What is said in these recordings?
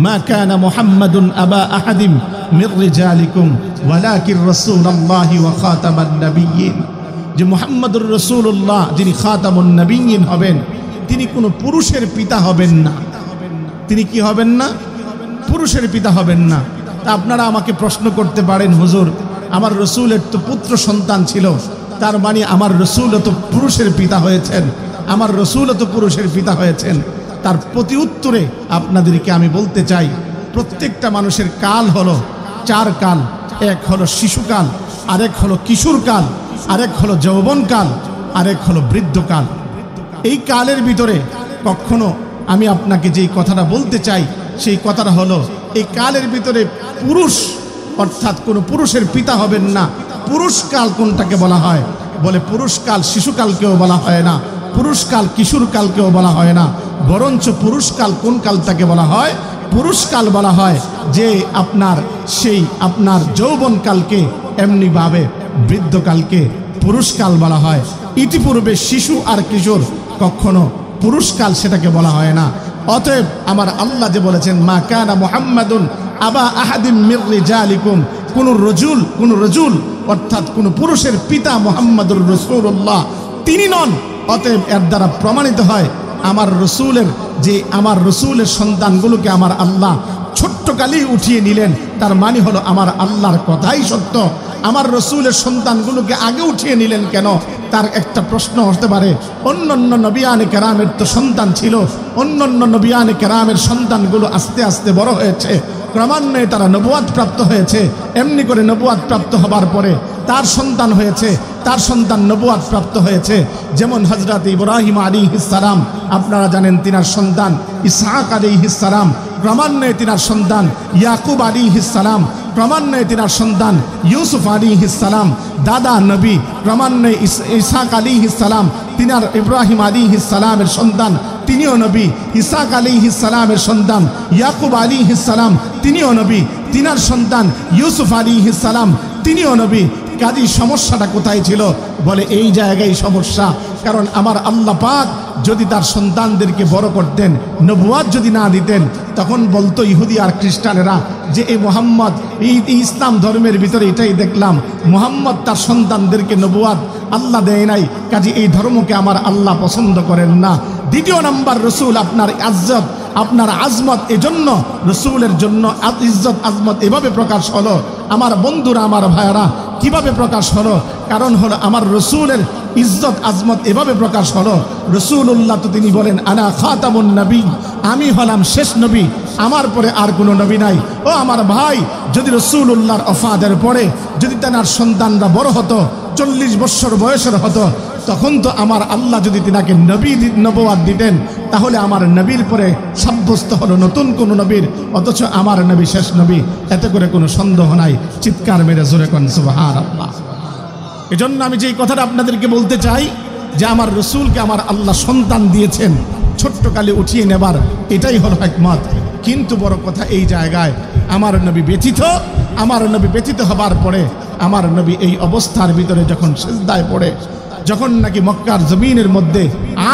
মা কানা মুহাম্মাদুন আবা আহাদিম মির রিজালিকুম ওয়ালাকিন রাসূলুল্লাহি ওয়া খাতামান নাবিয়্যিন। যে মুহাম্মদুর রাসূলুল্লাহ যিনি খাতামুন নাবিয়্যিন হবেন, তিনি কোনো পুরুষের পিতা হবেন না। তিনি কি হবেন না? পুরুষের পিতা হবেন না। তা আপনারা আমাকে প্রশ্ন করতে পারেন, হুজুর আমার রসুলের তো পুত্র সন্তান ছিল, তার মানে আমার রসুলও তো পুরুষের পিতা হয়েছেন, আমার রসুলও তো পুরুষের পিতা হয়েছেন। তার প্রতি উত্তরে আপনাদেরকে আমি বলতে চাই, প্রত্যেকটা মানুষের কাল হলো 4 কাল। এক হলো শিশুকাল, আরেক হলো কিশোরকাল, আরেক হলো যৌবনকাল, আরেক হলো বৃদ্ধকাল। এই কালের ভিতরে কখনো আমি আপনাকে যেই কথাটা বলতে চাই সেই কথাটা হলো, এই কালের ভিতরে পুরুষ অর্থাৎ কোনো পুরুষের পিতা হবেন না। পুরুষকাল কোনটাকে বলা হয়? বলে পুরুষকাল শিশুকালকেও বলা হয় না, পুরুষকাল কিশোরকালকেও বলা হয় না, বরঞ্চ পুরুষকাল কোন কালটাকে বলা হয়? পুরুষকাল বলা হয় যে আপনার যৌবনকালকে, এমনিভাবে বৃদ্ধকালকে পুরুষকাল বলা হয়। ইতিপূর্বে শিশু আর কিশোর কখনো পুরুষকাল সেটাকে বলা হয় না। অতএব আমার আল্লাহ যে বলেছেন মা কানা মুহাম্মাদুন আবা আহাদিম মির রিজালিকুম, কোন রজুল অর্থাৎ কোন পুরুষের পিতা মুহাম্মাদুর রাসূলুল্লাহ তিনি নন। অতএব এর দ্বারা প্রমাণিত হয় আমার রসুলের সন্তানগুলোকে আমার আল্লাহ ছোট্টকালেই উঠিয়ে নিলেন। তার মানে হলো আমার আল্লাহর কথাই সত্য। আমার রসুলের সন্তানগুলোকে আগে উঠিয়ে নিলেন কেন? তার একটা প্রশ্ন হতে পারে, অন্যান্য নবিয়ানে কেরামের তো সন্তান ছিল, অন্যান্য নবিয়ানে কেরামের সন্তানগুলো আস্তে আস্তে বড় হয়েছে, ক্রমান্বয়ে তারা নবুয়াত প্রাপ্ত হয়েছে। এমনি করে নবুয়াত প্রাপ্ত হবার পরে তার সন্তান হয়েছে, তার সন্তান নবুয়াত প্রাপ্ত হয়েছে। যেমন হযরত ইব্রাহিম আলাইহিস সালাম, আপনারা জানেন তিনার সন্তান ইসহাক আলাইহিস সালাম, ক্রমান্বয়ে তিনার সন্তান ইয়াকুব আলাইহিস সালাম, ক্রমান্বয়ে তিনার সন্তান ইউসুফ আলাইহিস সালাম, দাদা নবী ক্রমান্বয়ে ইসহাক আলাইহিস সালাম, তিনার ইব্রাহিম আলাইহিস সালামের সন্তান তিনিও নবী, ইসহাক আলাইহিস সালামের সন্তান ইয়াকুব আলাইহিস সালাম তিনিও নবী, তিনার সন্তান ইউসুফ আলাইহিস সালাম তিনিও নবী। কাজী সমস্যাটা কোথায় ছিল? বলে এই জায়গায় সমস্যা। কারণ আমার আল্লাহ পাক যদি তার সন্তানদেরকে বড় করতেন, নবুয়াত যদি না দিতেন, তখন বলতো ইহুদি আর খ্রিস্টানেরা যে এই মুহাম্মদ, এই ইসলাম ধর্মের ভিতরে এটাই দেখলাম, মুহাম্মদ তার সন্তানদেরকে নবুয়াত আল্লাহ দেয় নাই, কাজী এই ধর্মকে আমার আল্লাহ পছন্দ করেন না। দ্বিতীয় নাম্বার, রসুল আপনার ইজ্জত, আপনার আজমত, এজন্য রসুলের জন্য ইজ্জত আজমত এভাবে প্রকাশ হলো। আমার বন্ধুরা, আমার ভাইয়েরা, কিভাবে প্রকাশ হলো? কারণ হলো আমার রসুলের ইজ্জত আজমত এভাবে প্রকাশ হলো। রসুল্লাহ তো তিনি বলেন আনা খাতামুন নবী, আমি হলাম শেষ নবী, আমার পরে আর কোনো নবী নাই। ও আমার ভাই, যদি রসুল্লাহর ওফাতের পরে যদি তার সন্তানরা বড় হতো, 40 বছর বয়সের হতো, তখন তো আমার আল্লাহ যদি তিনাকে নবুয়াত দিতেন, তাহলে আমার নবীর পরে সাব্যস্ত হলো নতুন কোন নবীর, অথচ আমার নবী শেষ নবী, এতে করে কোনো সন্দেহ নাই। চিৎকার মেরে জোরে কোন সুবহানাল্লাহ। এজন্য আমি যেই কথাটা আপনাদেরকে বলতে চাই যে আমার রসুলকে আমার আল্লাহ সন্তান দিয়েছেন ছোট্টকালে উঠিয়ে নেবার, এটাই হলো হিকমত। কিন্তু বড় কথা এই জায়গায় আমার নবী ব্যথিত হবার পরে আমার নবী এই অবস্থার ভিতরে যখন সিজদায় পড়ে, যখন নাকি মক্কার জমিনের মধ্যে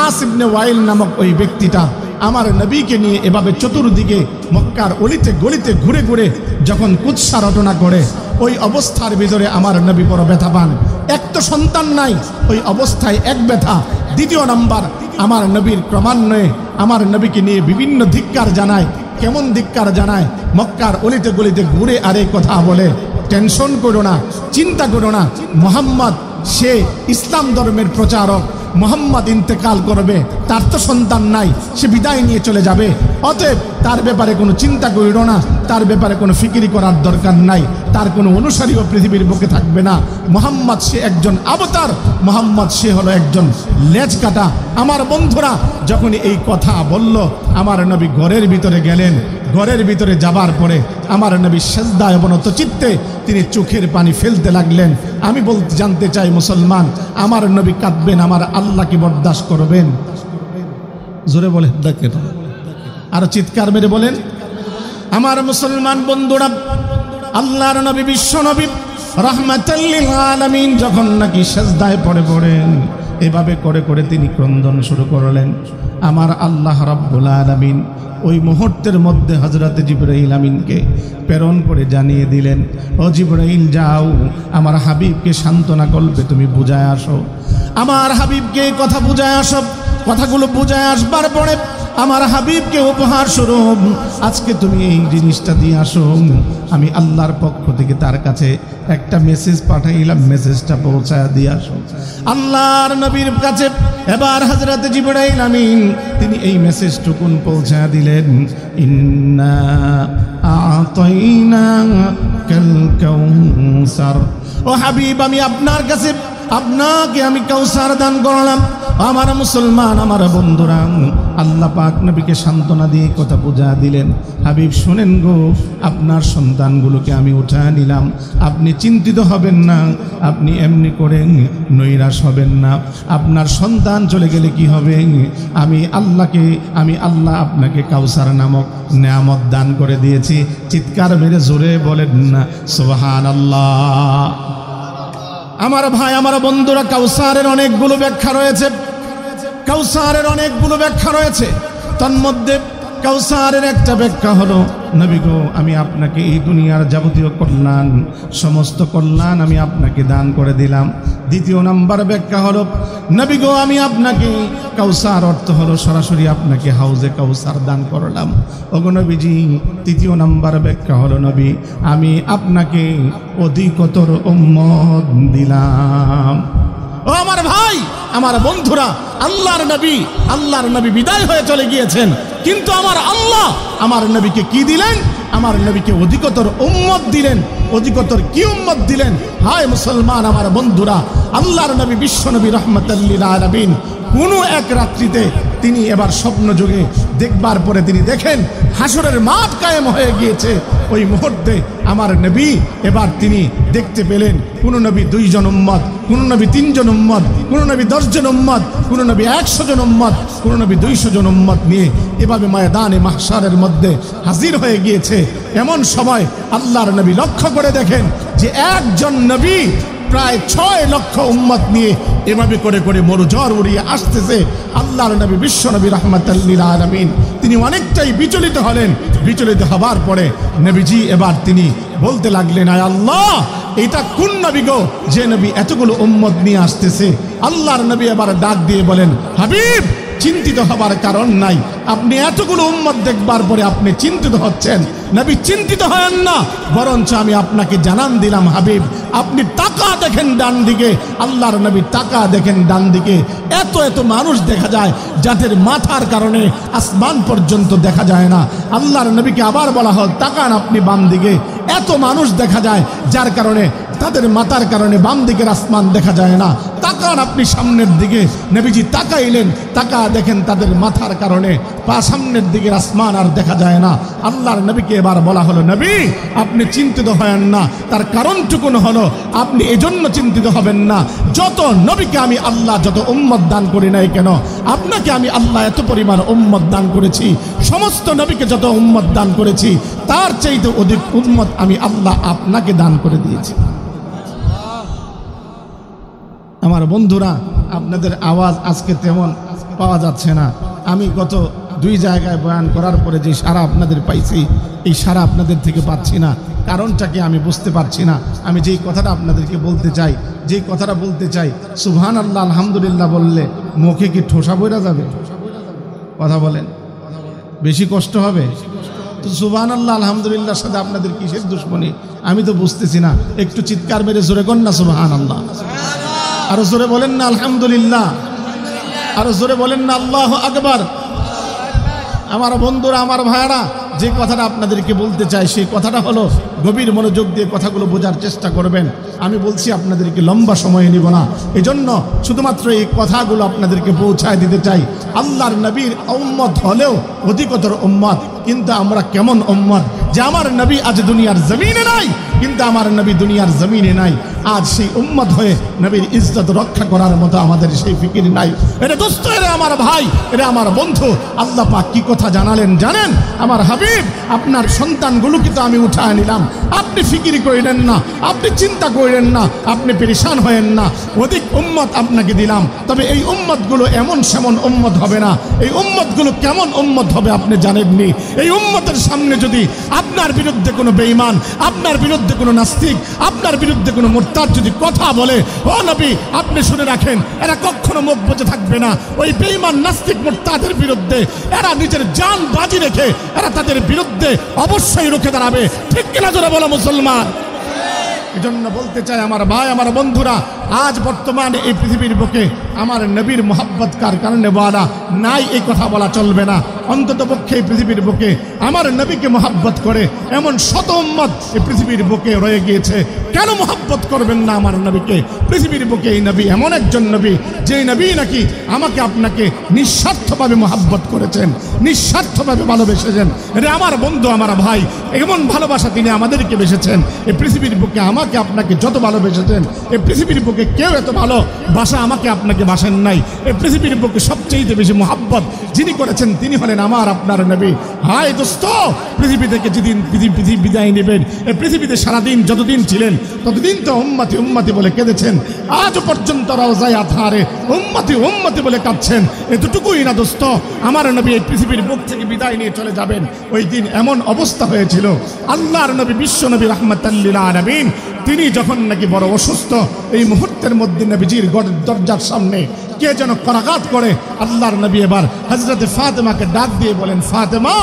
আস ইবনে ওয়াইল নামক ওই ব্যক্তিটা আমার নবীকে নিয়ে এভাবে চতুর্দিকে মক্কার অলিতে গলিতে ঘুরে ঘুরে যখন কুৎসা রটনা করে, ওই অবস্থার ভিতরে আমার নবী বড় ব্যথা পান। এক তো সন্তান নাই, ওই অবস্থায় এক ব্যথা। দ্বিতীয় নাম্বার, আমার নবীর ক্রমান্বয়ে আমার নবীকে নিয়ে বিভিন্ন ধিক্কার জানায়। কেমন ধিক্কার জানায়? মক্কার অলিতে গলিতে ঘুরে আর এই কথা বলে, টেনশন করো না, চিন্তা করো না, মুহাম্মদ সে ইসলাম ধর্মের প্রচারক, মুহাম্মদ ইন্তেকাল করবে, তার তো সন্তান নাই, সে বিদায় নিয়ে চলে যাবে, অতএব তার ব্যাপারে কোনো চিন্তা করিও না, তার ব্যাপারে কোনো ফিকিরি করার দরকার নাই, তার কোনো অনুসারীও পৃথিবীর বুকে থাকবে না। মুহাম্মদ সে একজন অবতার, মুহাম্মদ সে হলো একজন লেজ কাটা। আমার বন্ধুরা, যখন এই কথা বলল, আমার নবী ঘরের ভিতরে গেলেন। ঘরের ভিতরে যাবার পরে আমার নবী সিজদায় অবনত চিত্তে তিনি চোখের পানি ফেলতে লাগলেন। আমি জানতে চাই মুসলমান, আমার নবী কাঁদবেন, আমার আল্লাহ কি বরদাস্ত করবেন? জোরে বলে দেখেন, আর চিৎকার মেরে বলেন। আমার মুসলমান বন্ধুরা, আল্লাহর নবী, বিশ্ব নবী রাহমাতাল লিল আলামিন যখন নাকি সিজদায় পড়েন, এভাবে করে করে তিনি ক্রন্দন শুরু করলেন। আমার আল্লাহ রাব্বুল আলামিন ওই মুহূর্তের মধ্যে হযরত জিবরাইল আমিনকে প্রেরণ করে জানিয়ে দিলেন, ও জিবরাইল যাও, আমার হাবিবকে সান্ত্বনা কল্পে তুমি বুঝায় আসো, আমার হাবিবকে কথা বুঝায় আসো। কথাগুলো বুঝায় আসবার পরে আমার হাবিবকে উপহার স্বরূপ আজকে তুমি এই জিনিসটা দিয়ে আসো। আমি আল্লাহর পক্ষ থেকে তার কাছে একটা মেসেজ পাঠাইলাম, মেসেজটা পৌঁছায় দিয়ে আসো। আল্লাহর নবীর কাছে এবার হযরত জিবরাইল আমিন তিনি এই মেসেজটুকুন পৌঁছায় দিলেন, ইন্না আ'তাইনাকাল কাউসার। ও হাবিব, আমি আপনার কাছে আপনাকে আমি কাউসার দান করলাম। আমার মুসলমান, আমার বন্ধুরা, আল্লাহ পাক নবীকে সান্ত্বনা দিয়ে কথা বুঝা দিলেন, হাবিব শুনেন গো, আপনার সন্তানগুলোকে আমি উঠা নিলাম, আপনি চিন্তিত হবেন না, আপনি এমনি করে নৈরাশ হবেন না। আপনার সন্তান চলে গেলে কি হবে? আমি আল্লাহ আপনাকে কাউসার নামক নেয়ামত দান করে দিয়েছি। চিৎকার মেরে জোরে বলেন না সুবহানাল্লাহ। আমার ভাই, আমার বন্ধুরা, কাউসারের অনেকগুলো ব্যাখ্যা রয়েছে, কাউসারের অনেকগুলো ব্যাখ্যা রয়েছে। তন্মধ্যে কাউসারের একটা ব্যাখ্যা হলো, নবী গো, আমি আপনাকে এই দুনিয়ার যাবতীয় কল্যাণ, সমস্ত কল্যাণ আমি আপনাকে দান করে দিলাম। দ্বিতীয় নাম্বার ব্যাখ্যা হলো, নবী গো, আমি আপনাকে কাউসার অর্থ হলো সরাসরি আপনাকে হাউজে কাউসার দান করলাম। ওগো নবীজি, তৃতীয় নাম্বার ব্যাখ্যা হলো, নবী, আমি আপনাকে অধিকতর উম্মত দিলাম। ও আমার ভাই, আমার বন্ধুরা, আল্লাহর নবী বিদায় হয়ে চলে গিয়েছেন, কিন্তু আমার আল্লাহ আমার নবীকে কি দিলেন? আমার নবীকে অধিকতর উম্মত দিলেন। অধিকতর কি উম্মত দিলেন? হায় মুসলমান, আমার বন্ধুরা, আল্লাহর নবী বিশ্বনবী রাহমাতাল লিল আলামিন কোনো এক রাত্রিতে তিনি এবার স্বপ্ন যুগে দেখবার পরে তিনি দেখেন হাসরের মাঠ কায়েম হয়ে গিয়েছে। ওই মুহূর্তে আমার নবী এবার তিনি দেখতে পেলেন, কোন নবী 2 জন উম্মত, কোন নবী 3 জন উম্মত, কোন নবী 10 জন উম্মত, কোন নবী 100 জন উম্মত, কোন নবী 200 জন উম্মত নিয়ে এভাবে ময়দানে মাহশারের মধ্যে হাজির হয়ে গিয়েছে। এমন সময় আল্লাহর নবী লক্ষ্য করে দেখেন যে একজন নবী প্রায় 6 লক্ষ উম্মত নিয়ে এভাবে করে করে মরুঝড় উড়িয়ে আসতেছে। আল্লাহর নবী বিশ্বনবী রাহমাতাল লিল আলামিন তিনি অনেকটাই বিচলিত হলেন। বিচলিত হবার পরে নবীজি এবার তিনি বলতে লাগলেন, আয় আল্লাহ, এটা কোন নবী গো, যে নবী এতগুলো উম্মত নিয়ে আসতেছে? আল্লাহর নবী এবার ডাক দিয়ে বলেন, হাবিব, চিন্তিত হবার কারণ নাই। আপনি এতগুলো উম্মত দেখবার পরে আপনি চিন্তিত হচ্ছেন, নবী চিন্তিত হয়েন না, বরঞ্চ আমি আপনাকে জানান দিলাম, হাবিব, আপনি তাকা দেখেন ডান দিকে। আল্লাহর নবী তাকা দেখেন ডান দিকে, এত এত মানুষ দেখা যায় যাদের মাথার কারণে আসমান পর্যন্ত দেখা যায় না। আল্লাহর নবীকে আবার বলা হয়, তাকান আপনি বাম দিকে, এত মানুষ দেখা যায় যার কারণে তাদের মাথার কারণে বাম দিকের আসমান দেখা যায় না। তাকান আপনি সামনের দিকে। নবীজি তাকাইলেন, তাকা দেখেন তাদের মাথার কারণে সামনের দিকের আসমান আর দেখা যায় না। আল্লাহর নবীকে এবার বলা হলো, নবী, আপনি চিন্তিত হবেন না। তার কারণটুকুন হলো, আপনি এজন্য চিন্তিত হবেন না, যত নবীকে আমি আল্লাহ যত উম্মত দান করি নাই কেন, আপনাকে আমি আল্লাহ এত পরিমাণ উম্মত দান করেছি। সমস্ত নবীকে যত উম্মত দান করেছি তার চাইতে অধিক উম্মত আমি আল্লাহ আপনাকে দান করে দিয়েছি। আমার বন্ধুরা, আপনাদের আওয়াজ আজকে তেমন পাওয়া যাচ্ছে না। আমি গত 2 জায়গায় বয়ান করার পরে যে সারা আপনাদের পাইছি, এই সারা আপনাদের থেকে পাচ্ছি না। কারণটাকে আমি বুঝতে পারছি না। আমি যেই কথাটা আপনাদেরকে বলতে চাই, যেই কথাটা বলতে চাই, সুবহানাল্লাহ আলহামদুলিল্লাহ বললে মুখে কি ঠোসা বইরা যাবে? কথা বলেন, বেশি কষ্ট হবে তো? সুবহানাল্লাহ আলহামদুলিল্লাহর সাথে আপনাদের কিসের দুশ্মনী আমি তো বুঝতেছি না। একটু চিৎকার মেরে জোরে কর না সুবহানাল্লাহ। আরো জোরে বলেন না আলহামদুলিল্লাহ। আরো জোরে বলেন না আল্লাহু আকবার। আমার বন্ধুরা, আমার ভাইরা, যে কথাটা আপনাদেরকে বলতে চাই সেই কথাটা হলো, গভীর মনোযোগ দিয়ে কথাগুলো বোঝার চেষ্টা করবেন। আমি বলছি আপনাদেরকে লম্বা সময় নিব না, এজন্য শুধুমাত্র এই কথাগুলো আপনাদেরকে পৌঁছায় দিতে চাই। আল্লাহর নবীর উম্মত হলেও অধিকতর উম্মত, কিন্তু আমরা কেমন উম্মত যে আমার নবী আজ দুনিয়ার জমিনে নাই, কিন্তু আমার নবী দুনিয়ার জমিনে নাই। আজ সেই উম্মত হয়ে নবীর ইজ্জত রক্ষা করার মতো আমাদের সেই ফিকির নাই। এটা দোস্ত, এরা আমার ভাই, এরা আমার বন্ধু। আল্লাহ পাক কি কথা জানালেন জানেন? আমার হাবিব হাবিব আপনার সন্তানগুলোকে তো আমি উঠায় নিলাম, আপনি ফিকির করিলেন না, আপনি চিন্তা করিলেন না, আপনি পেরেশান হয়েন না, অধিক উম্মত আপনাকে দিলাম। তবে এই উম্মতগুলো এমন সেমন উম্মত হবে না। এই উম্মতগুলো কেমন উম্মত হবে আপনি জানেননি। এই উম্মতের সামনে যদি আপনার বিরুদ্ধে কোনো বেঈমান, আপনার বিরুদ্ধে কোনো নাস্তিক, আপনার বিরুদ্ধে কোনো মুরতাদ যদি কথা বলে, ও নবী আপনি শুনে রাখেন, এরা কখনো মুখ বুজে থাকবে না। ওই বেঈমান নাস্তিক মুরতাদের বিরুদ্ধে এরা নিজের জান বাজি রেখে এরা তাদের বিরুদ্ধে অবশ্যই রুখে দাঁড়াবে। ঠিক কিনা জোরে বলো মুসলমান? এজন্য বলতে চাই আমার ভাই, আমার বন্ধুরা, আজ বর্তমানে এই পৃথিবীর বুকে আমার নবীর মোহাব্বত কার কারণে বলা নাই এই কথা বলা চলবে না। অন্তত পক্ষে এই পৃথিবীর বুকে আমার নবীকে মোহাব্বত করে এমন শত উম্মত এই পৃথিবীর বুকে রয়ে গিয়েছে। কেন মোহাব্বত করবেন না আমার নবীকে? পৃথিবীর বুকে এই নবী এমন একজন নবী, যেই নবী নাকি আমাকে আপনাকে নিঃস্বার্থভাবে মোহাব্বত করেছেন, নিঃস্বার্থভাবে ভালোবেসেছেন। রে আমার বন্ধু, আমার ভাই, এমন ভালোবাসা তিনি আমাদেরকে বেসেছেন। এই পৃথিবীর বুকে আমাকে আপনাকে যত ভালোবেসেছেন, এই পৃথিবীর বুকে কেউ এত ভালোবাসা আমাকে আপনাকে বাসেন নাই। এই পৃথিবীর বুকে সবচেয়ে বেশি মোহাব্বত যিনি করেছেন তিনি হলেন আমার আপনার নবী। হায় দোস্ত, পৃথিবী থেকে যেদিন পৃথিবী বিদায় নেবেন, এই পৃথিবীতে সারাদিন যতদিন ছিলেন ততদিন তো উম্মতি উম্মতি বলে কেঁদেছেন। আজও পর্যন্ত রওজায়ে আতহারে উম্মতি উম্মতি বলে কাঁদছেন। এতটুকুই না দোস্ত, আমার নবী এই পৃথিবীর বুক থেকে বিদায় নিয়ে চলে যাবেন, ওই দিন এমন অবস্থা হয়েছিল, আল্লাহর নবী বিশ্ব নবী রাহমাতাল লিল আলামিন তিনি যখন নাকি বড় অসুস্থ, এই মুহূর্তের মধ্যে নবীজির দরজার সামনে কে যেন করাঘাত করে। আল্লাহর নবী এবার হযরতে ফাতেমাকে ডাক দিয়ে বলেন, ফাতেমা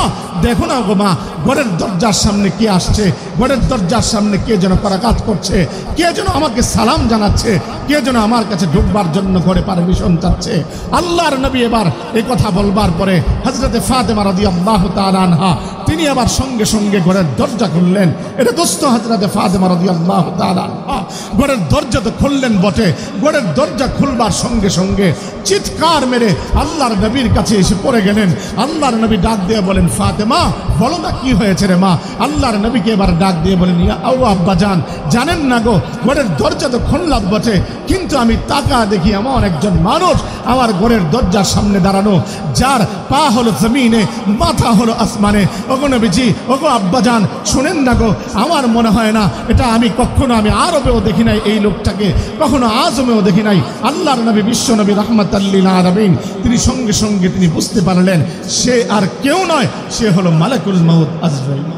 দেখো না গো মা, ঘরের দরজার সামনে কে আসছে, ঘরের দরজার সামনে কে যেন করাঘাত করছে, কে যেন আমাকে সালাম জানাচ্ছে, কে যেন আমার কাছে ঢুকবার জন্য ঘরে পারমিশন চাচ্ছে। আল্লাহর নবী এবার এই কথা বলবার পরে হযরতে ফাতেমা রাদিয়াল্লাহু তাআলা আনহা তিনি আবার সঙ্গে সঙ্গে ঘরের দরজা খুললেন। এটা দোস্ত হযরতে ফাতেমা রাদিয়াল্লাহু তাআলা আনহা ঘরের দরজা তো খুললেন বটে, ঘরের দরজা খুলবার সঙ্গে সঙ্গে চিৎকার মেরে আল্লাহর নবীর কাছে এসে পড়ে গেলেন। আল্লাহর নবী ডাক দিয়ে বলেন, ফাতেমা বলো না কি হয়েছে রে মা? আল্লাহর নবীকে এবার ডাক দিয়ে বলেন, ইয়া আব্বাজান, জানেন না গো, ঘরের দরজা তো খুললাম বটে, কিন্তু আমি তাকা দেখি এমন একজন মানুষ আমার ঘরের দরজার সামনে দাঁড়ানো, যার পা হলো জমিনে, মাথা হলো আসমানে। ওগো নবীজি, ওগো আব্বাজান, শুনেন না গো, আমার মনে হয় না এটা আমি কখনো আমি আরবেও দেখি নাই, এই লোকটাকে কখনো আজমেও দেখি নাই। আল্লাহর নবী বিশ্ব নবী রাহমাতাল লিল আলামিন তিনি সঙ্গে সঙ্গে তিনি বুঝতে পারলেন সে আর কেউ নয়, সে হলো মালাকুল মউত আজরাইল।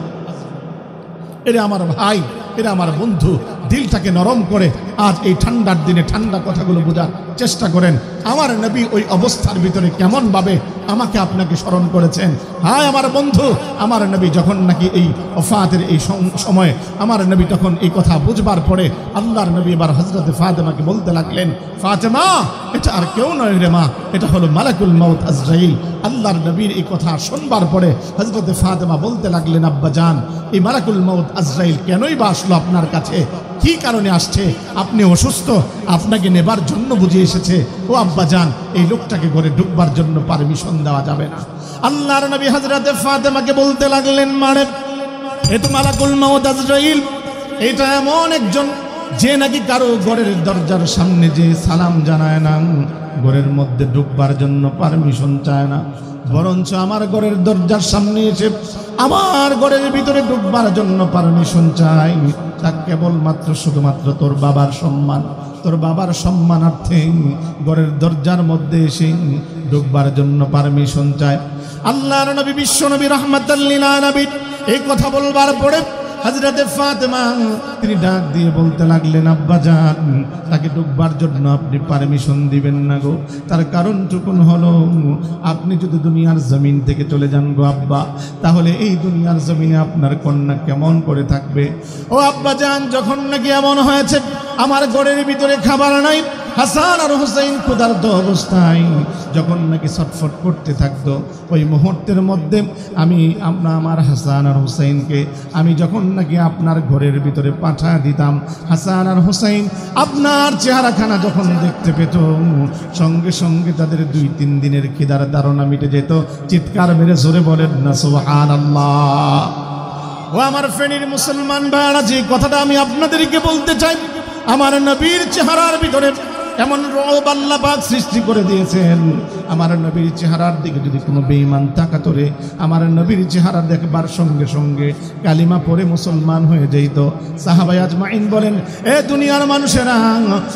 এরা আমার ভাই, এরা আমার বন্ধু, দিলটাকে নরম করে আজ এই ঠান্ডার দিনে ঠান্ডা কথাগুলো বোঝার চেষ্টা করেন। আমার নবী ওই অবস্থার ভিতরে কেমন ভাবে আমাকে আপনাকে স্মরণ করেছেন। হায় আমার বন্ধু, আমার নবী যখন নাকি এই ওফাতের এই সময় আমার নবী তখন এই কথা বুঝবার পরে আল্লাহর নবী এবার হযরতে ফাতেমাকে বলতে লাগলেন, ফাতেমা এটা আর কেউ নয় রে মা, এটা হলো মালাকুল মউত আজরাইল। আল্লাহর নবীর এই কথা শুনবার পরে হযরতে ফাতেমা বলতে লাগলেন, আব্বাজান এই মালাকুল মউত আজরাইল কেনই বা আসলো আপনার কাছে? কি কারণে আসছে? আপনি অসুস্থ, আপনাকে নেবার জন্য বুঝে এসেছে। ও আব্বাজান, এই লোকটাকে ঘরে ঢুকবার জন্য পারমিশন দেওয়া যাবে না। আল্লাহর নবী হযরতে ফাতেমাকে বলতে লাগলেন, মারে এ তো মালাকুল মউত আজরাইল, এটা এমন একজন যে নাকি কারো ঘরের দরজার সামনে যে সালাম জানায় না, ঘরের মধ্যে ঢুকবার জন্য পারমিশন চায় না, বরঞ্চ আমার ঘরের দরজার সামনে এসে আমার ঘরের ভিতরে ঢুকবার জন্য পারমিশন চাই। তা কেবলমাত্র শুধুমাত্র তোর বাবার সম্মান, তোর বাবার সম্মানার্থে ঘরের দরজার মধ্যে এসে ঢুকবার জন্য পারমিশন চায়। আল্লাহর নবী বিশ্ব নবী রাহমাতাল লিল আলামিন এই কথা বলবার পরে হযরতে ফাতেমা তিনি ডাক দিয়ে বলতে লাগলেন, আব্বাজান তাকে ঢুকবার জন্য আপনি পারমিশন দিবেন না গো। তার কারণটুকুন হলো, আপনি যদি দুনিয়ার জমিন থেকে চলে যান গো আব্বা, তাহলে এই দুনিয়ার জমিনে আপনার কন্যা কেমন করে থাকবে? ও আব্বাজান, যখন নাকি এমন হয়েছে আমার ঘরের ভিতরে খাবার নাই, হাসান আর হুসাইন ক্ষুধার্ত অবস্থায় যখন নাকি ছটফট করতে থাকতো, ওই মুহূর্তের মধ্যে আমি আমার হাসান আর হুসাইনকে আমি যখন নাকি আপনার ঘরের ভিতরে পাঠা দিতাম, হাসান আর হুসাইন আপনার চেহারাখানা যখন দেখতে পেত, সঙ্গে সঙ্গে তাদের 2-3 দিনের খিদার ধারণা মিটে যেত। চিৎকার মেরে জোরে বলেন না সুবহানাল্লাহ। ও আমার ফেনীর মুসলমান ভাইরা, যে কথাটা আমি আপনাদেরকে বলতে চাই, আমার নবীর চেহারার ভিতরে এমন রূপ আল্লাহ পাক সৃষ্টি করে দিয়েছেন, আমার নবীর চেহারার দিকে যদি কোনো বেঈমান তাকাতো রে, আমার নবীর চেহারা দেখবার সঙ্গে সঙ্গে কালিমা পড়ে মুসলমান হয়ে যেত। সাহাবায়ে আজমাইন বলেন, এ দুনিয়ার মানুষেরা,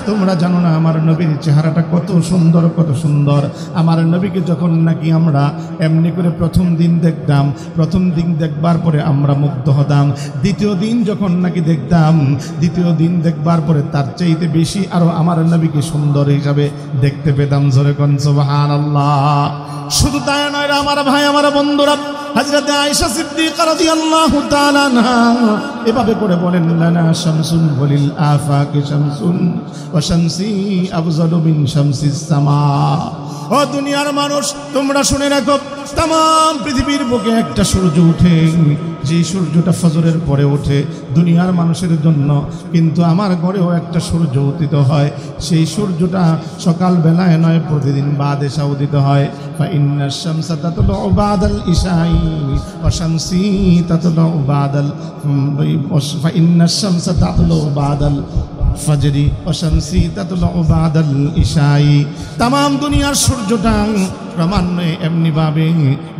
তোমরা জানো না আমার নবীর চেহারাটা কত সুন্দর, কত সুন্দর। আমার নবীকে যখন নাকি আমরা এমনি করে প্রথম দিন দেখতাম, প্রথম দিন দেখবার পরে আমরা মুগ্ধ হতাম, দ্বিতীয় দিন যখন নাকি দেখতাম, দ্বিতীয় দিন দেখবার পরে তার চাইতে বেশি আরো আমার নবীকে সুন্দর হিসাবে দেখতে পেতাম। জোরে কোন সুবহানাল্লাহ। শুধু তাই নয় আমার ভাই, আমার বন্ধুরা, হযরত আয়েশা সিদ্দিকা রাদিয়াল্লাহু তাআলা আনহা এভাবে করে বলেন, লানা শামসুন ওয়ালিল আফাকি শামসুন ওয়া শামসি আফজালু মিন শামসিস সামা। ও দুনিয়ার মানুষ, তোমরা শুনে রাখো, তাম পৃথিবীর বুকে একটা সূর্য উঠে, যে সূর্যটা ফজরের পরে ওঠে দুনিয়ার মানুষের জন্য, কিন্তু আমার ঘরেও একটা সূর্য উদিত হয়। সেই সূর্যটা সকাল বেলায় নয়, প্রতিদিন বাদ এশা উদিত হয়। ফাইন্নাশ শামসা তাতলু বাদাল ইশাই ওয়া শামসি তাতলু বাদাল ফাইন্নাশ শামসা তাতলু বাদাল ফজরি ওয়া শামসি তাতলু বাদাল ইশাই। তামাম দুনিয়ার সূর্যটা ক্রমান্বয়ে এমনিভাবে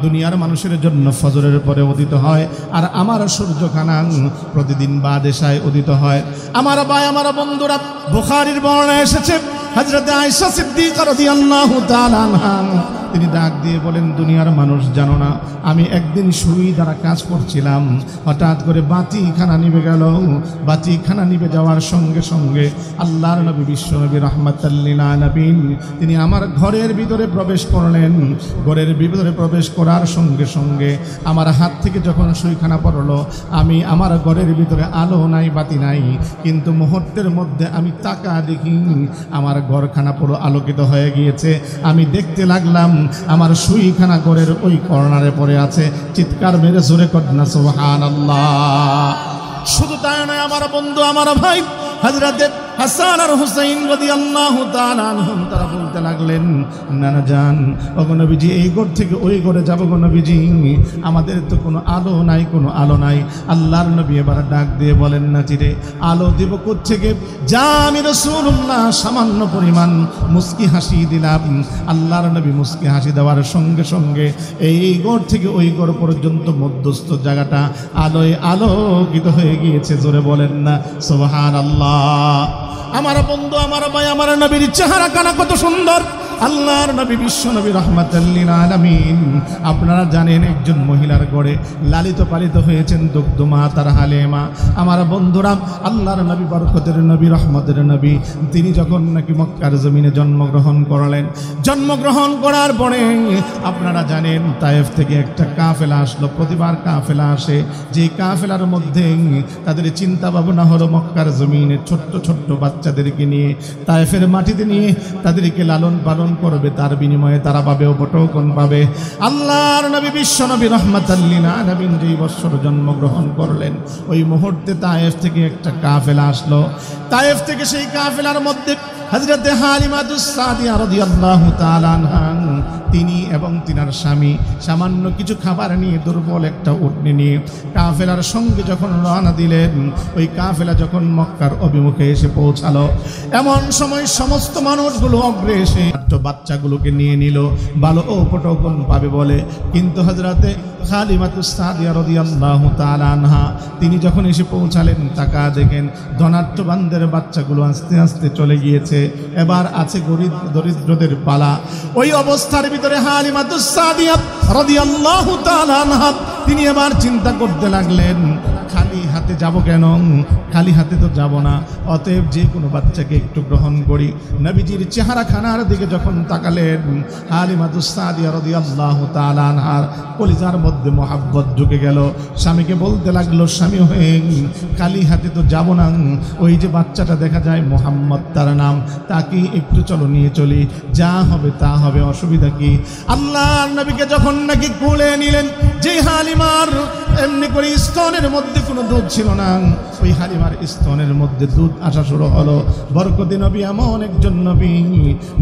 দুনিয়ার মানুষের জন্য ফজরের পরে উদিত হয়, আর আমার সূর্যখানা প্রতিদিন বাদ এশায় উদিত হয়। আমার ভাই, আমার বন্ধুরা, বুখারীর বর্ণনা এসেছে, হযরত আয়েশা সিদ্দিকা রাদিয়াল্লাহু তাআলা আনহা তিনি ডাক দিয়ে বলেন, দুনিয়ার মানুষ জানো না, আমি একদিন সুই দ্বারা কাজ করছিলাম, হঠাৎ করে বাতিখানা নিভে গেল। বাতিখানা নিভে যাওয়ার সঙ্গে সঙ্গে আল্লাহর নবী বিশ্বনবী রাহমাতাল লিল আলামিন তিনি আমার ঘরের ভিতরে প্রবেশ করলেন। ঘরের ভিতরে প্রবেশ করার সঙ্গে সঙ্গে আমার হাত থেকে যখন সুইখানা পড়লো, আমি আমার ঘরের ভিতরে আলো নাই, বাতি নাই, কিন্তু মুহূর্তের মধ্যে আমি তাকা দেখি আমার ঘরখানা পুরো আলোকিত হয়ে গিয়েছে। আমি দেখতে লাগলাম আমার সুইখানা ঘরের ওই কর্নারে পড়ে আছে। চিৎকার মেরে জোরে কন্যা সুবহানাল্লাহ। শুধু তাই নয় আমার বন্ধু, আমার ভাই, হযরত হাসান আর হুসাইন রাদিয়াল্লাহু তাআলা আনহুম তারা বলতে লাগলেন, নানা জান, ওগো নবীজি, এই ঘর থেকে ওই ঘরে যাব গো নবীজি, আমাদের তো কোনো আলো নাই, কোনো আলো নাই। আল্লাহর নবী এবার ডাক দিয়ে বলেন, নাচিরে আলো দিব কোত্থেকে? যা আমি রাসূলুল্লাহ সামান্য পরিমাণ মুস্কি হাসি দিলাম। আল্লাহর নবী মুস্কি হাসি দেওয়ার সঙ্গে সঙ্গে এই ঘর থেকে ওই ঘর পর্যন্ত মধ্যস্থ জায়গাটা আলোয় আলোকিত হয়ে গিয়েছে। জোরে বলেন না সুবহানাল্লাহ। আমার বন্ধু, আমার ভাই, আমার নবীর চেহারা কানা কত সুন্দর। আল্লাহর নবী বিশ্বনবী রাহমাতাল লিল আলামিন, আপনারা জানেন একজন মহিলার গড়ে লালিত পালিত হয়েছেন দুগ্ধমা তার হালেমা। আমার বন্ধুরা, আল্লাহর নবী বরকতের নবী, রহমতের নবী, তিনি যখন নাকি মক্কার জমিনে জন্মগ্রহণ করলেন, জন্মগ্রহণ করার পরে আপনারা জানেন তায়েফ থেকে একটা কাফেলা আসলো। প্রতিবার কাফেলা আসে, যে কাফেলার মধ্যে তাদের চিন্তা ভাবনা হলো মক্কার জমিনে ছোট্ট ছোট্ট বাচ্চাদেরকে নিয়ে তায়েফের মাটিতে নিয়ে তাদেরকে লালন পালন করবে, তার বিনিময়ে তারা পাবে উপটৌকন পাবে। আল্লাহর নবী বিশ্বনবী রাহমাতাল লিল আলামিন যেই বছর জন্মগ্রহণ করলেন, ওই মুহূর্তে তায়েফ থেকে একটা কাফেলা আসলো। তায়েফ থেকে সেই কাফেলার মধ্যে হযরত হালিমাতুস সাদিয়া রাদিয়াল্লাহু তাআলা আনহা তিনি এবং তিনার স্বামী সামান্য কিছু খাবার নিয়ে, দুর্বল একটা উটনি নিয়ে কাফেলার সঙ্গে যখন রওনা দিলেন, ওই কাফেলা যখন মক্কার অভিমুখে এসে পৌঁছালো, এমন সময় সমস্ত মানুষগুলো অগ্রে এসে বাচ্চাগুলোকে নিয়ে নিল, ভালো উপটৌকন পাবে বলে। কিন্তু হযরতে হালিমাতুস সাদিয়া রাদিয়াল্লাহু তাআলা আনহা তিনি যখন এসে পৌঁছালেন, তাকা দেখেন ধনাঢ্যবানদের বাচ্চাগুলো আস্তে আস্তে চলে গিয়েছে, এবার আছে গরিব দরিদ্রদের পালা। ওই অবস্থার ভিতরে হালিমাতুস সাদিয়া রাদিয়াল্লাহু তাআলা আনহা তিনি এবার চিন্তা করতে লাগলেন, খালি হাতে যাব কেন? খালি হাতে তো যাব না, অতএব যে কোনো বাচ্চাকে একটু গ্রহণ করি। নবীজির চেহারা খানার দিকে যখন তাকালেন, হালিমাতুস সাদিয়া রাদিয়াল্লাহু তাআলা আনহার কলিজার মধ্যে মহাব্বত ঢুকে গেল। স্বামীকে বলতে লাগলো, স্বামী হয়ে খালি হাতে তো যাব না, ওই যে বাচ্চাটা দেখা যায় মুহাম্মদ তার নাম, তাকে একটু চলো নিয়ে চলি, যা হবে তা হবে, অসুবিধা কি? আল্লাহর নবীকে যখন নাকি কোলে নিলেন, যে হালিমার এমনি করে স্তনের মধ্যে কোনো দুধ ছিল না, ওই হালিমা ফাতিমার স্তনের মধ্যে দুধ আসা শুরু হলো। বরকতি নবী এমন একজন নবী,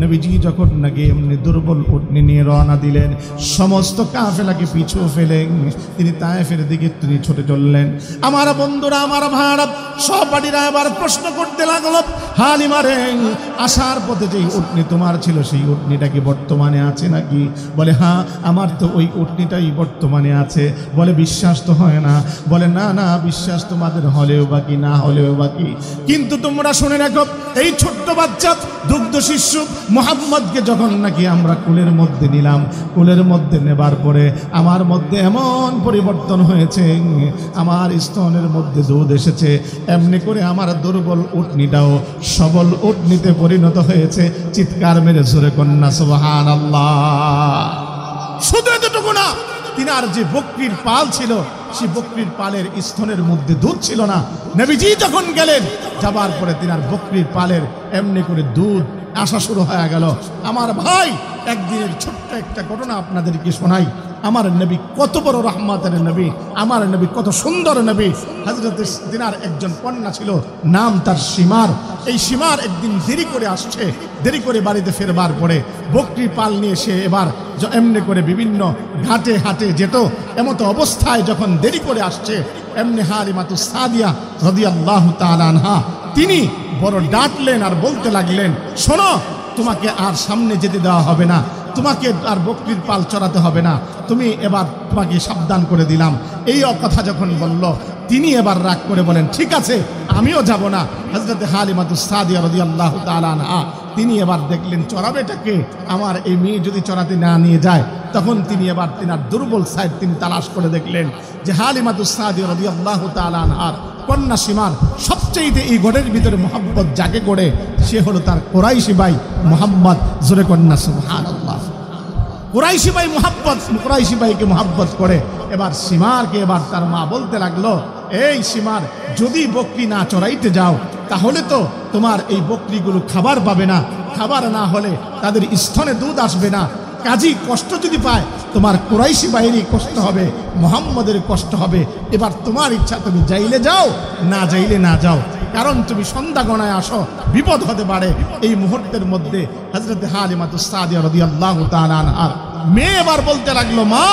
নবীজি যখন নাকি এমনি দুর্বল উটনি নিয়ে রওনা দিলেন, সমস্ত কাফেলাকে পিছু ফেলে তিনি তায়েফের দিকে তিনি ছুটে চললেন। আমার বন্ধুরা, আমার ভাইরা, সহপাঠীরা এবার প্রশ্ন করতে লাগলো, হালিমা রে, আসার পথে যেই উটনি তোমার ছিল সেই উটনিটা কি বর্তমানে আছে নাকি? বলে হ্যাঁ, আমার তো ওই উটনিটাই বর্তমানে আছে। বলে বিশ্বাস তো হয় না? বলে না না, বিশ্বাস তোমাদের হলেও বাকি, না হলেও বাকি, কিন্তু তোমরা শুনে রাখো, এই ছোট্ট বাচ্চা দুগ্ধ শিশু মুহাম্মদকে যখন নাকি আমরা কোলের মধ্যে নিলাম, কোলের মধ্যে নেবার পরে আমার মধ্যে এমন পরিবর্তন হয়েছে, আমার স্তনের মধ্যে দুধ এসেছে, এমনি করে আমার দুর্বল উটনিটাও সবল উটনিতে পরিণত হয়েছে। চিৎকার মেরে জোরে কন্যা সুবহানাল্লাহ। শুধু এতটুকু না, তিনার যে বকরির পাল ছিল, সেই বকরির পালের স্তনের মধ্যে দুধ ছিল না। নবীজি যখন গেলেন, যাবার পরে তিনার বকরির পালের এমনি করে দুধ আসা শুরু হয়ে গেল। আমার ভাই, একদিনের ছোট্ট একটা ঘটনা আপনাদেরকে শোনাই। আমার নবী কত বড় রহমতের নবী, আমার নবী কত সুন্দর নবী। হযরত তিনার একজন কন্যা ছিল, নাম তার সীমার। এই সীমার একদিন দেরি করে আসছে, দেরি করে বাড়িতে ফেরবার পরে বকরি পাল নিয়ে সে এবার এমনি করে বিভিন্ন ঘাটে হাটে যেত। এমতো অবস্থায় যখন দেরি করে আসছে, এমনি হালিমাতুস সাদিয়া রাদিয়াল্লাহু তাআলা আনহা তিনি বড় ডাঁটলেন আর বলতে লাগলেন, শোনো, তোমাকে আর সামনে যেতে দেওয়া হবে না, তোমাকে আর বকরির পাল চড়াতে হবে না, তুমি এবার তোমাকে সাবধান করে দিলাম। এই কথা যখন বলল, তিনি এবার রাগ করে বলেন, ঠিক আছে, আমিও যাব না। হযরত হালিমাতুস সাদিয়া রাদিয়াল্লাহু তাআলা আনহা তিনি এবার দেখলেন, চড়াবেটাকে, আমার এই মেয়ে যদি চড়াতে না নিয়ে যায়, তখন তিনি এবার তিনার দুর্বল সাইড তিনি তালাশ করে দেখলেন যে হালিমাতুস সাদিয়া রাদিয়াল্লাহু তাআলা আনহার কন্যা সীমার সবচেয়ে এই গড়ের ভিতরে মোহাম্মত যাকে গড়ে, সে হলো তার কুরাইশি ভাই মুহাম্মদ। জোরে কন্যা সুবহানাল্লাহ। কুরাইশি ভাই মুহাম্মদ, কুরাইশি ভাইকে মুহাম্মত করে এবার সীমারকে এবার তার মা বলতে লাগলো, এই সীমার, যদি বকরি না চড়াইতে যাও, তাহলে তো তোমার এই বকরিগুলো খাবার পাবে না, খাবার না হলে তাদের স্তনে দুধ আসবে না, কাজী কষ্ট যদি পায়, তোমার কুরাইশি বাহিনী কষ্ট হবে, মুহাম্মদের কষ্ট হবে। এবার তোমার ইচ্ছা, তুমি যাইলে যাও, না যাইলে না যাও, কারণ তুমি সন্ধ্যা গণায় আসো, বিপদ হতে পারে। এই মুহূর্তের মধ্যে হযরত হালিমাতুস সাদিয়া রাদিয়াল্লাহু তাআলা আনহার মেয়ে এবার বলতে লাগলো, মা,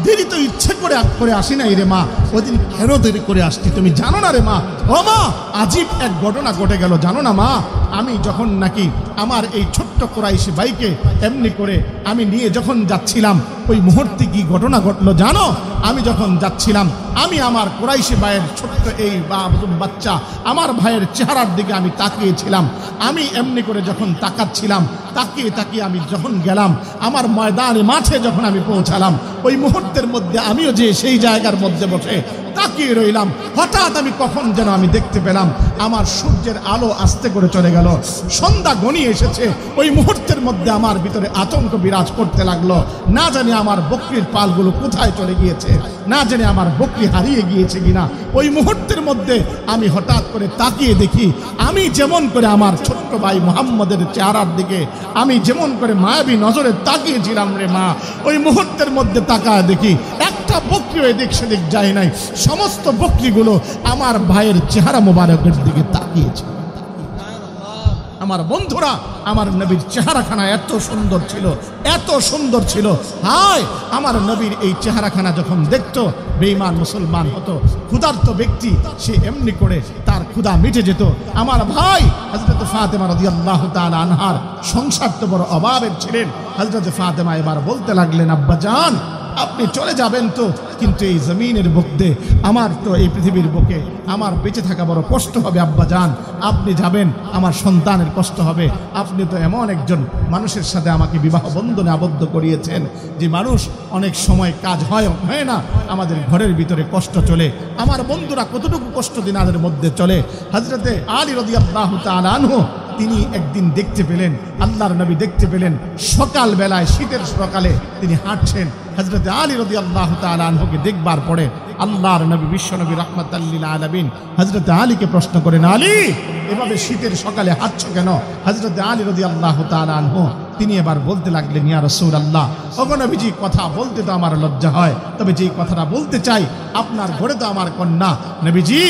দেরি তো ইচ্ছে করে আসি নাই রে মা, ওদিন কেন দেরি করে আসছি তুমি জানো না রে মা? ও মা, আজীব এক ঘটনা ঘটে গেল, জানো না মা? আমি যখন নাকি আমার এই ছোট্ট কুরাইশি ভাইকে এমনি করে আমি নিয়ে যখন যাচ্ছিলাম, ওই মুহূর্তে কি ঘটনা ঘটলো জানো? আমি যখন যাচ্ছিলাম, আমি আমার কুরাইশি ভাইয়ের ছোট্ট এই বাচ্চা আমার ভাইয়ের চেহারার দিকে আমি তাকিয়েছিলাম। আমি এমনি করে যখন তাকাচ্ছিলাম, তাকিয়ে তাকিয়ে আমি যখন গেলাম আমার ময়দানে মাঠে যখন আমি পৌঁছালাম, ওই মুহূর্তের মধ্যে আমিও যে সেই জায়গার মধ্যে বসে তাকিয়ে রইলাম। হঠাৎ আমি কখন যেন আমি দেখতে পেলাম আমার সূর্যের আলো আস্তে করে চলে গেল, সন্ধ্যা ঘনিয়ে এসেছে। ওই মুহূর্তের মধ্যে আমার ভিতরে আতঙ্ক বিরাজ করতে লাগলো, না জানি আমার বকরির পালগুলো কোথায় চলে গিয়েছে, না জানি আমার বকরি হারিয়ে গিয়েছে কিনা। ওই মুহূর্তের মধ্যে আমি হঠাৎ করে তাকিয়ে দেখি, আমি যেমন করে আমার ছোট্ট ভাই মুহাম্মদের চেহারার দিকে আমি যেমন করে মায়াবী নজরে তাকিয়েছিলাম রে মা, ওই মুহূর্তের মধ্যে তাকায় দেখি একটা বকরিও এদিক সেদিক যায় নাই, সমস্ত বকরিগুলো আমার ভাইয়ের চেহারা মোবারকের দিকে তাকিয়েছে। আমার বন্ধুরা, আমার নবীর চেহারাখানা এত সুন্দর ছিল, এত সুন্দর ছিল। হায়, আমার নবীর এই চেহারাখানা যখন দেখতো, বেঈমান মুসলমান হতো, ক্ষুধার্ত ব্যক্তি সে এমনি করে তার ক্ষুধা মিটে যেত। আমার ভাই হযরত ফাতেমা রাদিয়াল্লাহু তাআলা আনহার সংসার তো বড় অভাবের ছিলেন। হযরত ফাতেমা এবার বলতে লাগলেন, আব্বা জান, আপনি চলে যাবেন তো, কিন্তু এই জমিনের বুকে, আমার তো এই পৃথিবীর বুকে আমার বেঁচে থাকা বড় কষ্ট হবে আব্বা জান, আপনি যাবেন, আমার সন্তানের কষ্ট হবে। আপনি তো এমন একজন মানুষের সাথে আমাকে বিবাহ বন্ধনে আবদ্ধ করিয়েছেন যে মানুষ অনেক সময় কাজ হয় না, আমাদের ঘরের ভিতরে কষ্ট চলে। আমার বন্ধুরা, কতটুকু কষ্ট দিনাদের মধ্যে চলে। হযরতে আলী রাদিয়াল্লাহু তাআলা আনহু তিনি একদিন দেখতে পেলেন, আল্লাহর নবী দেখতে পেলেন সকাল বেলায় শীতের সকালে তিনি হাঁটছেন। হযরত আলী রাদিয়াল্লাহু তাআলা আনহুকে দেখবার পরে আল্লাহর নবী বিশ্বনবী রাহমাতাল লিল আলামিন হযরত আলীকে প্রশ্ন করেন, আলী এভাবে শীতের সকালে হাঁটছো কেন? হযরত আলী রাদিয়াল্লাহু তাআলা আনহু তিনি এবার বলতে লাগলেন, ইয়া রাসূলুল্লাহ, ওগো নবীজি, কথা বলতে তো আমার লজ্জা হয়, তবে যেই কথাটা বলতে চাই, আপনার ঘরে তো আমার কন্যা, নবীজি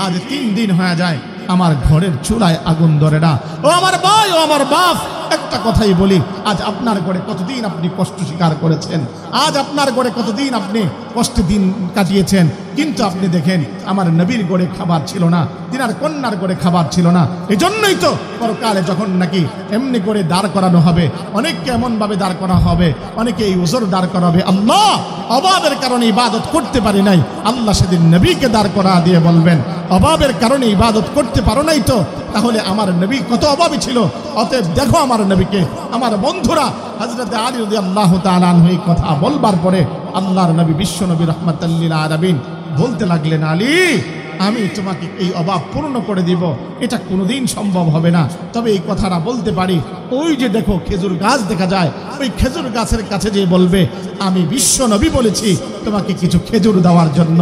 আজ 3 দিন হয়ে যায় আমার ঘরের চুলায় আগুন ধরে না। ও আমার ভাই, ও আমার বাপ, একটা কথাই বলি, আজ আপনার ঘরে কতদিন আপনি কষ্ট স্বীকার করেছেন, আজ আপনার ঘরে কতদিন আপনি কষ্টে দিন কাটিয়েছেন, কিন্তু আপনি দেখেন আমার নবীর ঘরে খাবার ছিল না, তিনার কন্যার ঘরে খাবার ছিল না। এই জন্যই তো পরকালে যখন নাকি এমনি করে দাঁড় করানো হবে, অনেককে এমনভাবে দাঁড় করা হবে, অনেকে এই ওজর দাঁড় করাবে, আল্লাহ অভাবের কারণে ইবাদত করতে পারি নাই, আল্লাহ সেদিন নবীকে দাঁড় করা দিয়ে বলবেন, অভাবের কারণে ইবাদত করতে পারো নাই তো, তাহলে আমার নবী কত অভাবী ছিল। অতএব দেখো আমার নবীকে। আমার বন্ধুরা, হযরত আলী রাদিয়াল্লাহু তাআলা আনহু এই কথা বলবার পরে আল্লাহর নবী বিশ্বনবী রাহমাতাল লিল আলামিন বলতে লাগলেন, আলী আমি তোমাকে এই অভাব পূর্ণ করে দিব, এটা কোনোদিন সম্ভব হবে না, তবে এই কথাটা বলতে পারি, ওই যে দেখো খেজুর গাছ দেখা যায়, ওই খেজুর গাছের কাছে যে বলবে আমি বিশ্ব নবী বলেছি তোমাকে কিছু খেজুর দেওয়ার জন্য।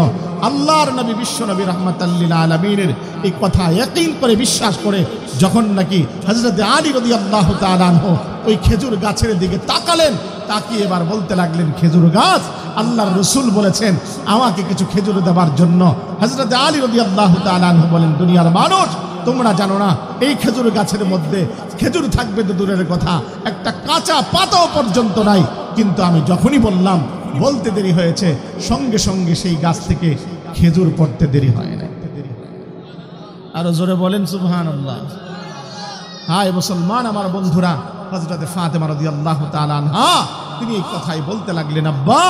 আল্লাহর নবী বিশ্ব নবী রাহমাতাল লিল আলামিনের এই কথা ইয়াকিন করে বিশ্বাস করে যখন নাকি হযরত আলী রাদিয়াল্লাহু তাআলা আনহু ওই খেজুর গাছের দিকে তাকালেন, তাকিয়ে এবার বলতে লাগলেন, খেজুর গাছ, আল্লাহর রাসূল বলেছেন আমাকে কিছু খেজুর দেওয়ার জন্য। হযরত আলী রাদিয়াল্লাহু তাআলা আনহু বলেন, দুনিয়ার মানুষ, তোমরা জানো না এই খেজুর গাছের মধ্যে খেজুর থাকবে তো দূরের কথা, একটা কাঁচা পাতাও পর্যন্ত নাই, কিন্তু আমি যখনই বললাম, বলতে দেরি হয়েছে, সঙ্গে সঙ্গে সেই গাছ থেকে খেজুর পড়তে দেরি হয় না। আরো জোরে বলেন সুবহানাল্লাহ। হায় মুসলমান আমার বন্ধুরা, হযরত ফাতেমা রাদিয়াল্লাহু তাআলা আনহা তিনি এই কথাই বলতে লাগলেন, আব্বা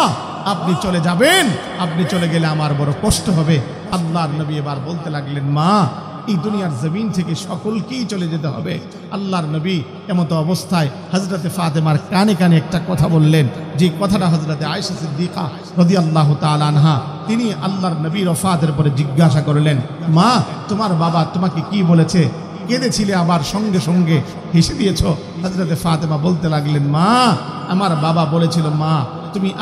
আপনি চলে যাবেন, আপনি চলে গেলে আমার বড় কষ্ট হবে। আল্লাহর নবী এবার বলতে লাগলেন, মা এই দুনিয়ার জমিন থেকে সকলকেই চলে যেতে হবে। আল্লাহর নবী এমত অবস্থায় হযরত ফাতেমার কানে কানে একটা কথা বললেন, যে কথাটা হযরত আয়েশা সিদ্দিকা রাদিয়াল্লাহু তাআলা আনহা তিনি আল্লাহর নবীর ওফাতের পরে জিজ্ঞাসা করলেন, মা তোমার বাবা তোমাকে কি বলেছে? কেঁদেছিলে, আবার সঙ্গে সঙ্গে হেসে দিয়েছ। হযরত ফাতেমা বলতে লাগলেন, মা আমার বাবা বলেছিল, মা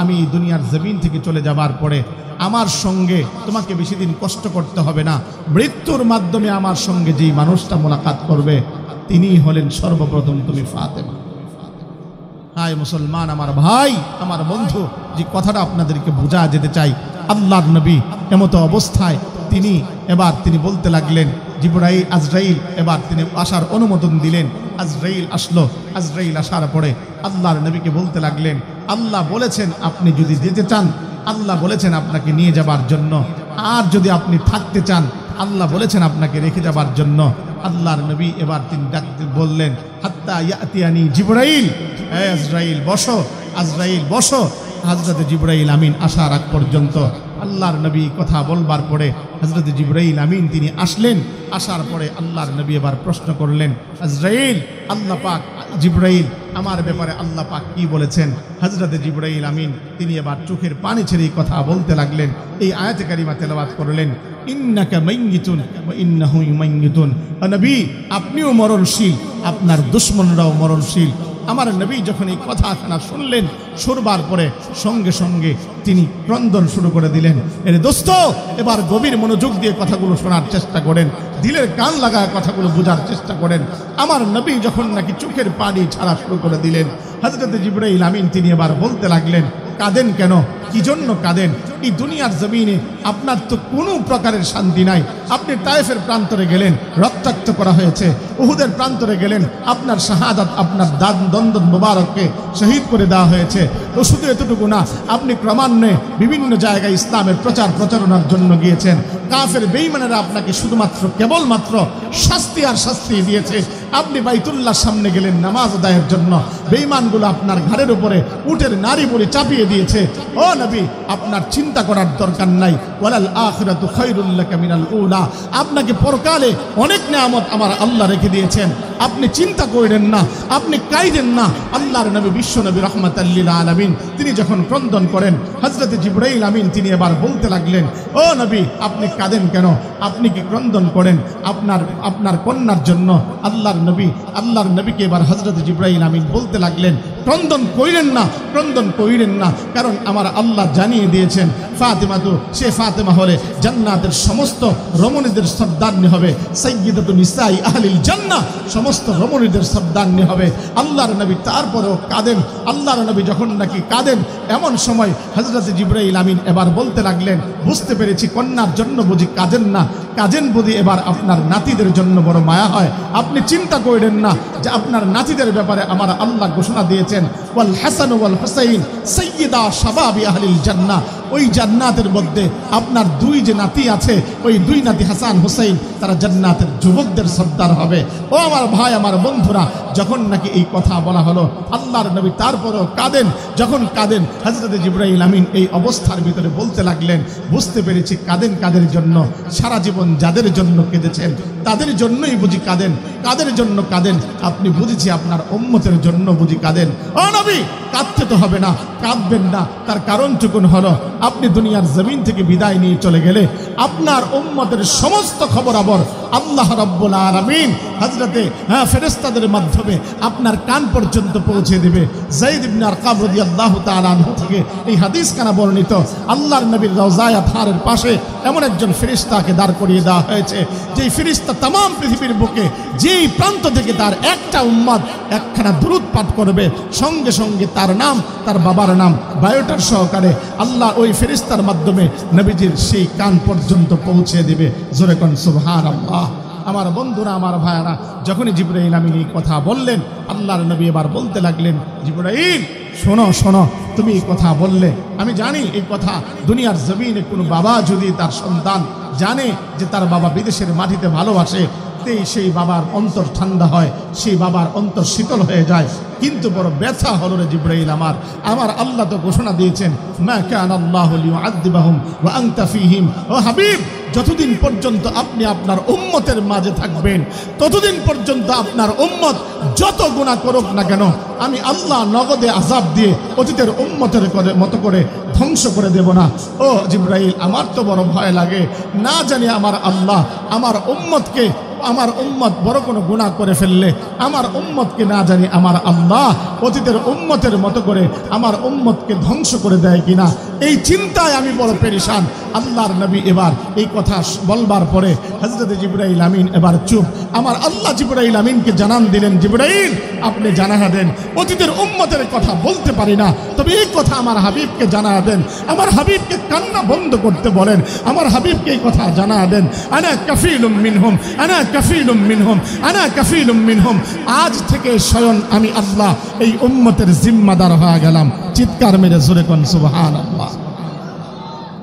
আমি দুনিয়ার জমিন থেকে চলে যাবার পরে আমার সঙ্গে তোমাকে বেশি দিন কষ্ট করতে হবে না, মৃত্যুর মাধ্যমে আমার সঙ্গে যেই মানুষটা মোলাকাত করবে তিনি হলেন সর্বপ্রথম তুমি ফাতেমা। হায় মুসলমান আমার ভাই, আমার বন্ধু, যে কথাটা আপনাদেরকে বোঝা যেতে চাই, আল্লাহর নবী এমতো অবস্থায় তিনি বলতে লাগলেন, জিবরাইল আজরাইল এবার তিনি আসার অনুমোদন দিলেন। আজরাইল আসলো। আজরাইল আসার পরে আল্লাহর নবীকে বলতে লাগলেন, আল্লাহ বলেছেন আপনি যদি যেতে চান, আল্লাহ বলেছেন আপনাকে নিয়ে যাবার জন্য, আর যদি আপনি থাকতে চান, আল্লাহ বলেছেন আপনাকে রেখে যাবার জন্য। আল্লাহর নবী এবার তিনি ডাকতে বললেন, হাত্তা ইয়াতিয়ানি জিবরাইল, হে আজরাইল বসো, আজরাইল বসো। হযরত জিবরাইল আমিন আসার আগ পর্যন্ত আল্লাহর নবী কথা বলবার পরে হযরত জিবরাইল আমিন তিনি আসলেন। আসার পরে আল্লাহর নবী এবার প্রশ্ন করলেন, আজরাইল আল্লাহ পাক, জিবরাইল আমার ব্যাপারে আল্লাহ পাক কি বলেছেন? হযরত জিবরাইল আমিন তিনি এবার চোখের পানি ছেড়ে কথা বলতে লাগলেন, এই আয়াতে কারিমা তেলাওয়াত করলেন, ইন্নাকা মাইয়িতুন ওয়া ইন্নাহু মাইয়িতুন। নবী আপনিও মরণশীল, আপনার দুশমনরাও মরণশীল। আমার নবী যখন এই কথাখানা শুনলেন, শুনবার পরে সঙ্গে সঙ্গে তিনি ক্রন্দন শুরু করে দিলেন। এর দোস্ত এবার গভীর মনোযোগ দিয়ে কথাগুলো শোনার চেষ্টা করেন, দিলের কান লাগায় কথাগুলো বোঝার চেষ্টা করেন। আমার নবী যখন নাকি চোখের পানি ছাড়া শুরু করে দিলেন, হযরত জিবরাইল আমিন তিনি এবার বলতে লাগলেন, কাঁদেন কেন? কি জন্য কাঁদেন? এই দুনিয়ার জমিনে আপনার তো কোনো প্রকারের শান্তি নাই। আপনি তায়েফের প্রান্তরে গেলেন, রক্তাক্ত করা হয়েছে। উহুদের প্রান্তরে গেলেন, আপনার শাহাদাত, আপনার দন্দন মুবারককে শহীদ করে দেওয়া হয়েছে। তো শুধু এতটুকু না, আপনি ক্রমান্বয়ে বিভিন্ন জায়গায় ইসলামের প্রচারণার জন্য গিয়েছেন। কাফের বেঈমানেরা আপনাকে শুধুমাত্র কেবলমাত্র শাস্তি আর শাস্তি দিয়েছে। আপনি বাইতুল্লাহর সামনে গেলেন নামাজ আদায়ের জন্য, বেঈমানগুলো আপনার ঘাড়ের উপরে উটের নারী বলে চাপিয়ে দিয়েছে। ও নবী আপনার চিন্তা করার দরকার নাই, ওয়ালাল আখিরাতু খায়রুল লাকা মিনাল উলা। আপনাকে পরকালে অনেক নিয়ামত আমার আল্লাহ রেখে দিয়েছেন, আপনি চিন্তা করেন না, আপনি কাঁদেন না। আল্লাহর নবী বিশ্ব নবী রাহমাতাল লিল আলামিন তিনি যখন ক্রন্দন করেন, হযরত জিবরাইল আমিন তিনি এবার বলতে লাগলেন, ও নবী আপনি কাঁদেন কেন? আপনি কি ক্রন্দন করেন আপনার কন্যার জন্য? আল্লাহর আল্লাহর নবীকে এবার হযরত জিবরাইল আমিন বলতে লাগলেন, ক্রন্দন কইরেন না, কারণ আমার আল্লাহ জানিয়ে দিয়েছেন সে ফাতেমা হলে জান্নাতের সমস্ত রমণীদের সর্দারনি হবে, সাইয়্যিদাতু নিসাই আহলিল জান্নাহ, সমস্ত রমণীদের সর্দারনি হবে। আল্লাহর নবী তারপরেও কাঁদেন। আল্লাহর নবী যখন নাকি কাঁদেন, এমন সময় হযরত জিবরাইল আমিন এবার বলতে লাগলেন, বুঝতে পেরেছি কন্যার জন্য বুঝি কাঁদেন না, কাজেন বুঝি এবার আপনার নাতিদের জন্য বড় মায়া হয়। আপনি চিন্তা করেন না যে আপনার নাতিদের ব্যাপারে আমার আল্লাহ ঘোষণা দিয়েছেন, ওয়াল হাসান ওয়াল হুসাইন সাইয়্যিদা শাবাবি আহলিল জান্নাহ, ওই জান্নাতের মধ্যে আপনার দুই যে নাতি আছে, ওই দুই নাতি হাসান হুসাইন, তারা জান্নাতের যুবকদের সর্দার হবে। ও আমার ভাই, আমার বন্ধুরা, যখন নাকি এই কথা বলা হলো, আল্লাহর নবী তারপরেও কাঁদেন। যখন কাঁদেন, হযরত জিবরাইল আমিন এই অবস্থার ভিতরে বলতে লাগলেন, বুঝতে পেরেছি কাঁদেন কাদের জন্য, সারা জীবন যাদের জন্য কেঁদেছেন তাদের জন্যই বুঝি কাঁদেন। কাদের জন্য কাঁদেন? আপনি বুঝেছি আপনার উম্মতের জন্য বুঝি কাঁদেন। ও নবী, কাঁদতে তো হবে না, কাঁদবেন না। তার কারণটুকুন হলো, আপনি দুনিয়ার জমিন থেকে বিদায় নিয়ে চলে গেলে আপনার উম্মতের সমস্ত খবরাবর আল্লাহ রাব্বুল আলামিন হযরতে ফেরেশতাদের মাধ্যমে আপনার কান পর্যন্ত পৌঁছে দেবে। যায়েদ ইবনে আরকাম রাদিয়াল্লাহু তাআলা আনহু থেকে এই হাদিস কানা বর্ণিত, আল্লাহর নবীর রওজায়ে আতহারের পাশে এমন একজন ফেরেশতাকে দাঁড় করিয়ে দেওয়া হয়েছে, যেই ফেরেশতা तमाम পৃথিবীর বুকে যেই প্রান্ত থেকে তার একটা উম্মত একখানা দুরূদ পাঠ করবে, সঙ্গে সঙ্গে তার নাম, তার বাবার নাম বায়োটার সহকারে আল্লাহ ওই ফেরেশতার মাধ্যমে নবীজির সেই কান পর্যন্ত পৌঁছে দেবে। জোরে কোন সুবহানাল্লাহ। আমার বন্ধুরা, আমার ভাইয়ারা, যখনই জিবরাইল আমিন এই কথা বললেন, আল্লাহর নবী এবার বলতে লাগলেন, জিবরাইল শোনো, তুমি এই কথা বললে, আমি জানি এই কথা দুনিয়ার জমিনে কোনো বাবা যদি তার সন্তান জানে যে তার বাবা বিদেশের মাটিতে ভালোবাসে, সেই বাবার অন্তর ঠান্ডা হয়, সেই বাবার অন্তর শীতল হয়ে যায়। কিন্তু বড় ব্যথা হলো রে জিবরাইল, আমার আল্লাহ তো ঘোষণা দিয়েছেন, মা কানা আল্লাহু লিউআযিবাহুম ওয়া আনতা ফীহিম। ও হাবিব, যতদিন পর্যন্ত আপনি আপনার উম্মতের মাঝে থাকবেন, ততদিন পর্যন্ত আপনার উম্মত যত গুনাহ করুক না কেন, আমি আল্লাহ নগদে আযাব দিয়ে অতীতের উম্মতের মতো করে ধ্বংস করে দেব না। ও জিবরাইল, আমার তো বড় ভয় লাগে, না জানি আমার আল্লাহ আমার উম্মত বড় কোনো গুনাহ করে ফেললে, আমার উম্মতকে না জানি আমার আল্লাহ অতীতের উম্মতের মতো করে আমার উম্মতকে ধ্বংস করে দেয় কিনা, এই চিন্তায় আমি বড় পেরেশান। আল্লাহর নবী এবার এই কথা বলবার পরে হযরত জিবরাইল আমিন এবার চুপ। আমার আল্লাহ জিবরাইল আমিনকে জানান দিলেন, জিবরাইল আপনি জানা দেন, অতীতের উম্মতের কথা বলতে পারি না, তবে এই কথা আমার হাবিবকে জানা দেন, আমার হাবিবকে কান্না বন্ধ করতে বলেন, আমার হাবিবকে এই কথা জানা দেন। আনা কাফিলুম মিনহুম, আনা কাফিলুম মিনহুম, আনা কাফিলুম মিনহুম। আজ থেকে স্বয়ং আমি আল্লাহ এই উম্মতের জিম্মাদার হয়ে গেলাম। চিৎকার মেরে জোরে কোন সুবহানাল্লাহ।